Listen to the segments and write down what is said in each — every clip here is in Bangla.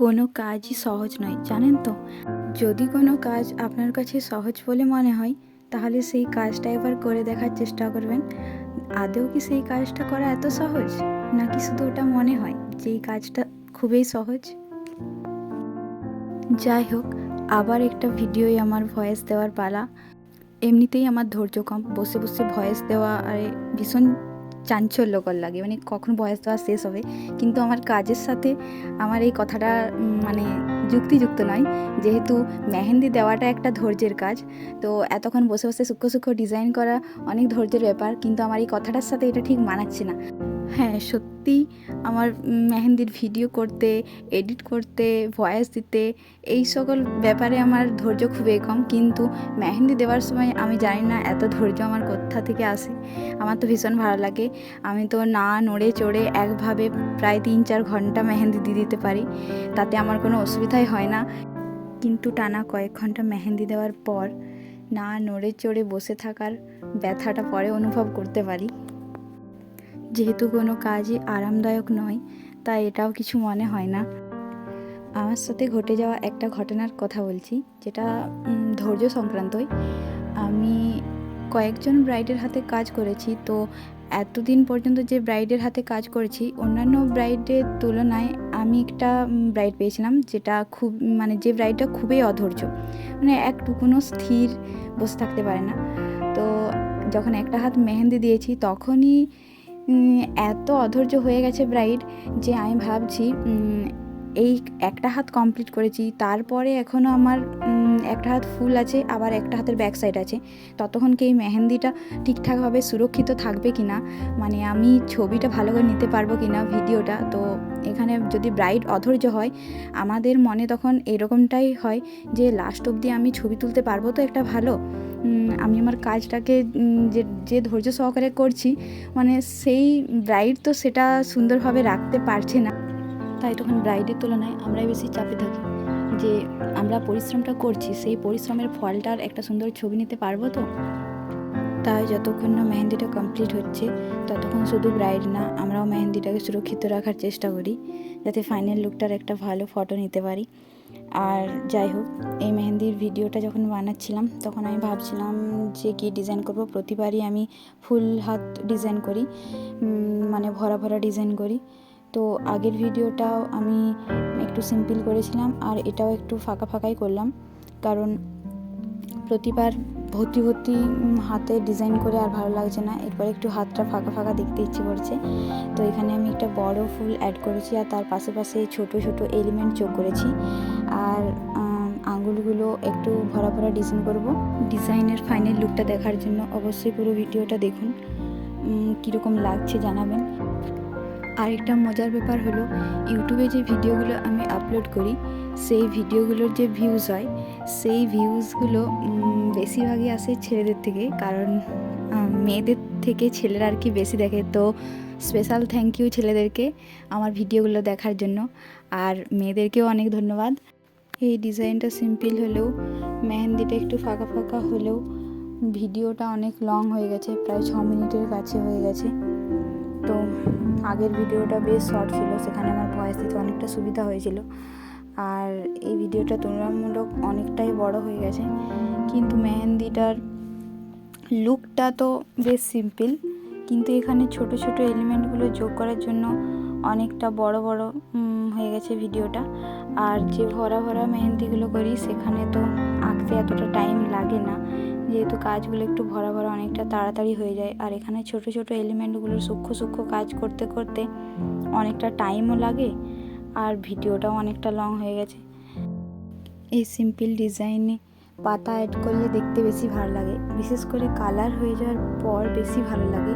কোনো কাজই সহজ নয়, জানেন তো? যদি কোনো কাজ আপনার কাছে সহজ বলে মনে হয়, তাহলে সেই কাজটা এবার করে দেখার চেষ্টা করবেন। আদৌ কি সেই কাজটা করা এত সহজ? নাকি শুধু ওটা মনে হয় যে এই কাজটা খুবই সহজ? যাই হোক, আবার একটা ভিডিওয় আমার ভয়েস দেওয়ার পালা। এমনিতেই আমার ধৈর্য কম, বসে বসে ভয়েস দেওয়া আরে ভীষণ চাঞ্চল্যকর লাগে, মানে কখন ভয়েস দেওয়া শেষ হবে। কিন্তু আমার কাজের সাথে আমার এই কথাটা মানে যুক্তিযুক্ত নয়, যেহেতু মেহেন্দি দেওয়াটা একটা ধৈর্যের কাজ। তো এতক্ষণ বসে বসে সূক্ষ্ম সূক্ষ্ম ডিজাইন করা অনেক ধৈর্যের ব্যাপার, কিন্তু আমার এই কথাটার সাথে এটা ঠিক মানাচ্ছে না। হ্যাঁ, সত্যিই আমার মেহেন্দির ভিডিও করতে, এডিট করতে, ভয়েস দিতে, এই সকল ব্যাপারে আমার ধৈর্য খুবই কম। কিন্তু মেহেন্দি দেওয়ার সময় আমি জানি না এত ধৈর্য আমার কোথা থেকে আসে। আমার তো ভীষণ ভালো লাগে। আমি তো না নড়ে চড়ে একভাবে প্রায় ৩-৪ ঘন্টা মেহেন্দি দিয়ে দিতে পারি। তাতে আমার কোনো অসুবিধাই হয় না। কিন্তু টানা কয়েক ঘন্টা মেহেন্দি দেওয়ার পর না নড়ে চড়ে বসে থাকার ব্যথাটা পরে অনুভব করতে পারি। যেহেতু কোনো কাজই আরামদায়ক নয়, তাই এটাও কিছু মনে হয় না। আমার সাথে ঘটে যাওয়া একটা ঘটনার কথা বলছি, যেটা ধৈর্য সংক্রান্তই। আমি কয়েকজন ব্রাইডের হাতে কাজ করেছি। তো এতদিন পর্যন্ত যে ব্রাইডের হাতে কাজ করেছি, অন্যান্য ব্রাইডের তুলনায় আমি একটা ব্রাইড পেয়েছিলাম, যেটা খুব মানে যে ব্রাইডটা খুবই অধৈর্য, মানে একটুকুনও স্থির বসে থাকতে পারে না। তো যখন একটা হাত মেহেন্দি দিয়েছি, তখনই এত অধৈর্য হয়ে গেছে ব্রাইড, যে আমি ভাবছি এই একটা হাত কমপ্লিট করেছি, তারপরে এখনও আমার একটা হাত ফুল আছে, আবার একটা হাতের ব্যাক সাইড আছে। ততক্ষণ কি এই মেহেন্দিটা ঠিকঠাকভাবে সুরক্ষিত থাকবে কি না, মানে আমি ছবিটা ভালো করে নিতে পারবো কি না, ভিডিওটা। তো এখানে যদি ব্রাইড অধৈর্য হয়, আমাদের মনে তখন এরকমটাই হয় যে লাস্ট অবধি আমি ছবি তুলতে পারবো তো একটা ভালো। আমি আমার কাজটাকে যে ধৈর্য সহকারে করছি, মানে সেই ব্রাইড তো সেটা সুন্দরভাবে রাখতে পারছে না। তাই তখন ব্রাইডের তুলনায় আমরাই বেশি চাপে থাকি যে আমরা পরিশ্রমটা করছি, সেই পরিশ্রমের ফলটার একটা সুন্দর ছবি নিতে পারবো তো। তাই যতক্ষণ না মেহেন্দিটা কমপ্লিট হচ্ছে, ততক্ষণ শুধু ব্রাইড না, আমরাও মেহেন্দিটাকে সুরক্ষিত রাখার চেষ্টা করি, যাতে ফাইনাল লুকটার একটা ভালো ফটো নিতে পারি। আর যাই হোক, এই মেহেন্দির ভিডিওটা যখন বানাচ্ছিলাম, তখন আমি ভাবছিলাম যে কী ডিজাইন করব। প্রতিবারই আমি ফুল হাত ডিজাইন করি, মানে ভরা ভরা ডিজাইন করি। তো আগের ভিডিওটাও আমি একটু সিম্পল করেছিলাম, আর এটাও একটু ফাঁকা ফাঁকাই করলাম, কারণ প্রতিবার ভর্তি ভর্তি হাতে ডিজাইন করে আর ভালো লাগছে না। এরপর একটু হাতটা ফাঁকা ফাঁকা দেখতে ইচ্ছে করছে। তো এখানে আমি একটা বড় ফুল অ্যাড করেছি, আর তার পাশে পাশে ছোট ছোট এলিমেন্ট যোগ করেছি। আর আঙুলগুলো একটু ভরা ভরা ডিজাইন করব। ডিজাইনের ফাইনাল লুকটা দেখার জন্য অবশ্যই পুরো ভিডিওটা দেখুন, কীরকম লাগছে জানাবেন। আরেকটা মজার ব্যাপার হলো, ইউটিউবে যে ভিডিওগুলো আমি আপলোড করি, সেই ভিডিওগুলোর যে ভিউজ হয়, সেই ভিউজগুলো বেশিরভাগই আসে ছেলেদের থেকে, কারণ মেয়েদের থেকে ছেলেরা আর কি বেশি দেখে। তো স্পেশাল থ্যাংক ইউ ছেলেদেরকে আমার ভিডিওগুলো দেখার জন্য, আর মেয়েদেরকেও অনেক ধন্যবাদ। এই ডিজাইনটা সিম্পল হলেও, মেহেন্দিটা একটু ফাঁকা ফাঁকা হলেও, ভিডিওটা অনেক লং হয়ে গেছে, প্রায় 6 মিনিটের কাছে হয়ে গেছে। তো আগের ভিডিওটা বেশ শর্ট ছিল, সেখানে আমার ভয়েস দিতে অনেকটা সুবিধা হয়েছিল। আর এই ভিডিওটা তুলনামূলক অনেকটাই বড় হয়ে গেছে, কিন্তু মেহেন্দিটার লুকটা তো বেশ সিম্পল, কিন্তু এখানে ছোট ছোট এলিমেন্টগুলো যোগ করার জন্য অনেকটা বড় বড় হয়ে গেছে ভিডিওটা। আর যে ভরা ভরা মেহেন্দিগুলো করি, সেখানে তো আঁকতে এতটা টাইম লাগে না, যেহেতু কাজগুলো একটু ভরা ভরা অনেকটা তাড়াতাড়ি হয়ে যায়। আর এখানে ছোট ছোট এলিমেন্টগুলোর সূক্ষ্ম সূক্ষ্ম কাজ করতে করতে অনেকটা টাইমও লাগে, আর ভিডিওটাও অনেকটা লং হয়ে গেছে। এই সিম্পল ডিজাইনে পাতা অ্যাড করলে দেখতে বেশি ভালো লাগে, বিশেষ করে কালার হয়ে যাওয়ার পর বেশি ভালো লাগে।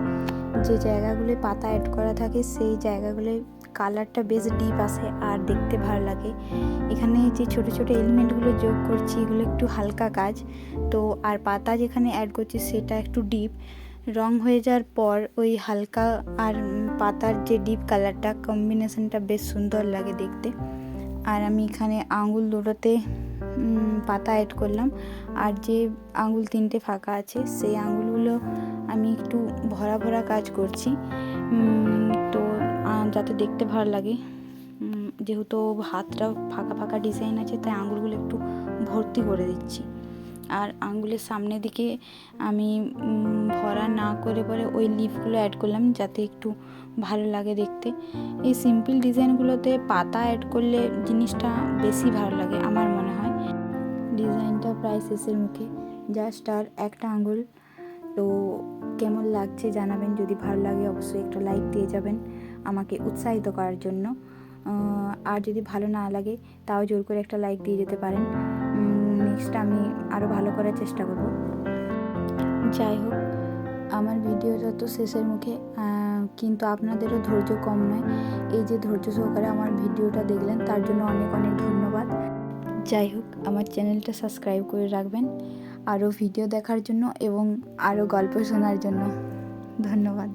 যে জায়গাগুলো পাতা অ্যাড করা থাকে, সেই জায়গাগুলোয় কালারটা বেশ ডিপ আসে আর দেখতে ভালো লাগে। এখানে যে ছোট ছোট এলিমেন্টগুলো যোগ করছি, এগুলো একটু হালকা কাজ তো, আর পাতা যেখানে অ্যাড করছি সেটা একটু ডিপ। রং হয়ে যাওয়ার পর ওই হালকা আর পাতার যে ডিপ কালারটা, কম্বিনেশনটা বেশ সুন্দর লাগে দেখতে। আর আমি এখানে আঙুল দুটোতে পাতা অ্যাড করলাম, আর যে আঙুল 3টে ফাঁকা আছে, সেই আঙুলগুলো আমি একটু ভরা ভরা কাজ করছি, তো যাতে দেখতে ভালো লাগে। যেহেতু হাতটা ফাঁকা ফাঁকা ডিজাইন আছে, তাই আঙুলগুলো একটু ভর্তি করে দিচ্ছি। আর আঙুলের সামনের দিকে আমি ভরা না করে পরে ওই লিফগুলো অ্যাড করলাম, যাতে একটু ভালো লাগে দেখতে। এই সিম্পল ডিজাইনগুলোতে পাতা অ্যাড করলে জিনিসটা বেশি ভালো লাগে আমার মনে হয়। ডিজাইনটা প্রায় শেষের মুখে, জাস্ট আর একটা আঙুল। তো কেমন লাগছে জানাবেন, যদি ভালো লাগে অবশ্যই একটা লাইক দিয়ে যাবেন আমাকে উৎসাহিত করার জন্য। আর যদি ভালো না লাগে তাও জোর করে একটা লাইক দিয়ে যেতে পারেন। নেক্সট আমি আরও ভালো করার চেষ্টা করব। যাই হোক, আমার ভিডিওটা তো শেষের মুখে, কিন্তু আপনাদেরও ধৈর্য কম নয়। এই যে ধৈর্য সহকারে আমার ভিডিওটা দেখলেন, তার জন্য অনেক অনেক ধন্যবাদ। যাই হোক, আমার চ্যানেলটা সাবস্ক্রাইব করে রাখবেন আরও ভিডিও দেখার জন্য এবং আরও গল্প শোনার জন্য। ধন্যবাদ।